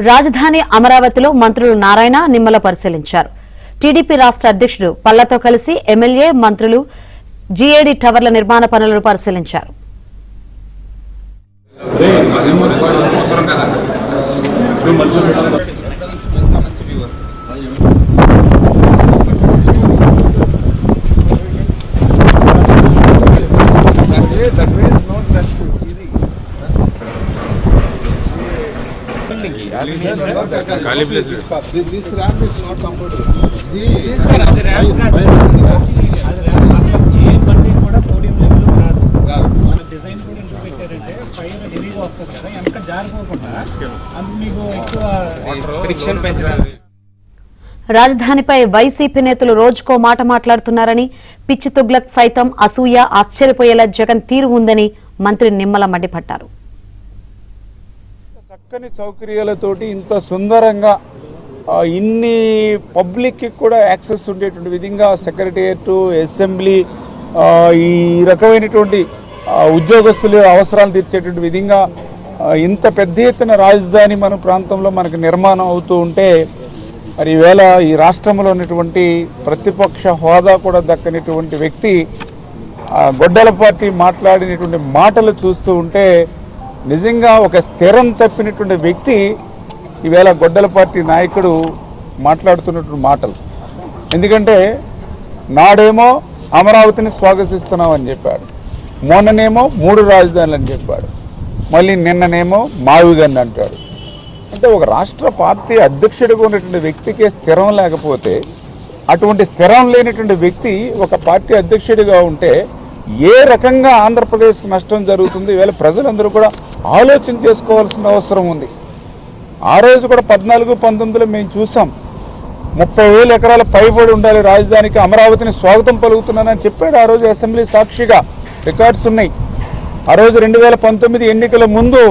రాజధాని అమరావతిలో మంత్రులు నారాయణ నిమ్మల పరిశీలించారు. టీడీపీ రాష్ట్ర అధ్యక్షుడు పల్లతో కలిసి ఎమ్మెల్యే మంత్రులు జీఏడీ టవర్ల నిర్మాణ పనులను పరిశీలించారు. Kali place. This ramp is not comfortable. రాజధానిపై వైసీపీ నేతలు రోజుకో మాట మాట్లాడుతున్నారని, పిచ్చి తుగ్లక్ సైతం అసూయ ఆశ్చర్యపోయేలా జగన్ తీరు ఉందని మంత్రి నిమ్మల మండిపడ్డారు. చక్కని సౌకర్యాలతోటి ఇంత సుందరంగా ఇన్ని పబ్లిక్కి కూడా యాక్సెస్ ఉండేటువంటి విధంగా సెక్రటేరియట్, అసెంబ్లీ, ఈ రకమైనటువంటి ఉద్యోగస్తుల అవసరాలు తీర్చేటువంటి విధంగా ఇంత పెద్ద ఎత్తున రాజధాని మన ప్రాంతంలో మనకు నిర్మాణం అవుతూ ఉంటే, మరి ఈవేళ ఈ రాష్ట్రంలో ఉన్నటువంటి ప్రతిపక్ష హోదా కూడా దక్కనటువంటి వ్యక్తి గొడ్డల పార్టీ మాట్లాడినటువంటి మాటలు చూస్తూ ఉంటే నిజంగా ఒక స్థిరం తప్పినటువంటి వ్యక్తి ఈవేళ గొడ్డల పార్టీ నాయకుడు మాట్లాడుతున్నటువంటి మాటలు. ఎందుకంటే నాడేమో అమరావతిని స్వాగతిస్తున్నామని చెప్పాడు, మొన్ననేమో 3 రాజధానులు అని చెప్పాడు, మళ్ళీ నిన్ననేమో మావిగన్ అంటాడు. అంటే ఒక రాష్ట్ర పార్టీ అధ్యక్షుడిగా ఉన్నటువంటి వ్యక్తికి స్థిరం లేకపోతే, అటువంటి స్థిరం లేనటువంటి వ్యక్తి ఒక పార్టీ అధ్యక్షుడిగా ఉంటే ఏ రకంగా ఆంధ్రప్రదేశ్కి నష్టం జరుగుతుంది ఈవేళ ప్రజలందరూ కూడా ఆలోచన చేసుకోవాల్సిన అవసరం ఉంది. ఆ రోజు కూడా 14-19లో మేము చూసాం, 30,000 ఎకరాల పైబడి ఉండాలి రాజధానికి, అమరావతిని స్వాగతం పలుకుతున్నానని చెప్పాడు ఆ రోజు అసెంబ్లీ సాక్షిగా, రికార్డ్స్ ఉన్నాయి. ఆ రోజు 2019 ఎన్నికల ముందు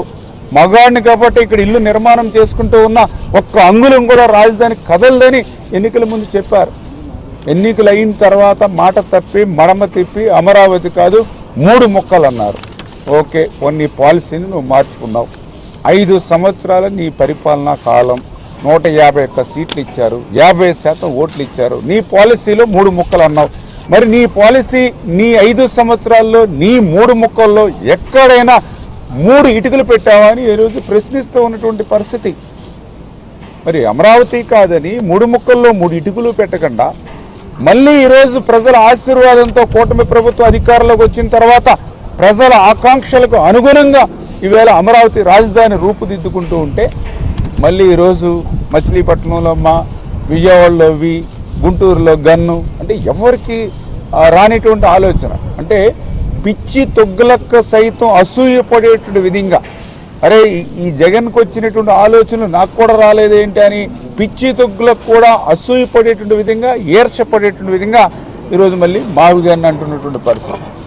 మగాడిని కాబట్టి ఇక్కడ ఇల్లు నిర్మాణం చేసుకుంటూ ఉన్న ఒక్క అంగుళం కూడా రాజధానికి కదలదని ఎన్నికల ముందు చెప్పారు. ఎన్నికలు అయిన తర్వాత మాట తప్పి మడమ తిప్పి అమరావతి కాదు 3 ముక్కలు అన్నారు. ఓకే, కొన్ని పాలసీని నువ్వు మార్చుకున్నావు. 5 సంవత్సరాల నీ పరిపాలనా కాలం, 151 సీట్లు ఇచ్చారు, 50% ఓట్లు ఇచ్చారు. నీ పాలసీలో 3 ముక్కలు అన్నావు. మరి నీ పాలసీ నీ 5 సంవత్సరాల్లో నీ 3 ముక్కల్లో ఎక్కడైనా 3 ఇటుకలు పెట్టావా అని ఈరోజు ప్రశ్నిస్తూ ఉన్నటువంటి పరిస్థితి. మరి అమరావతి కాదని 3 ముక్కల్లో 3 ఇటుకలు పెట్టకుండా మళ్ళీ ఈరోజు ప్రజల ఆశీర్వాదంతో కూటమి ప్రభుత్వ అధికారంలోకి వచ్చిన తర్వాత ప్రజల ఆకాంక్షలకు అనుగుణంగా ఈవేళ అమరావతి రాజధాని రూపుదిద్దుకుంటూ ఉంటే, మళ్ళీ ఈరోజు మచిలీపట్నంలో విజయవాడలో గుంటూరులో గన్ను అంటే ఎవరికి రానిటువంటి ఆలోచన. అంటే పిచ్చి తొగ్గులక్క సైతం అసూయపడేటువంటి విధంగా, అరే ఈ జగన్కి వచ్చినటువంటి ఆలోచనలు నాకు కూడా రాలేదేంటి అని పిచ్చి తొగ్గులకు కూడా అసూయపడేటువంటి విధంగా, ఈర్ష్యపడేటువంటి విధంగా ఈరోజు మళ్ళీ మావిగాన్ని అంటున్నటువంటి పరిస్థితి.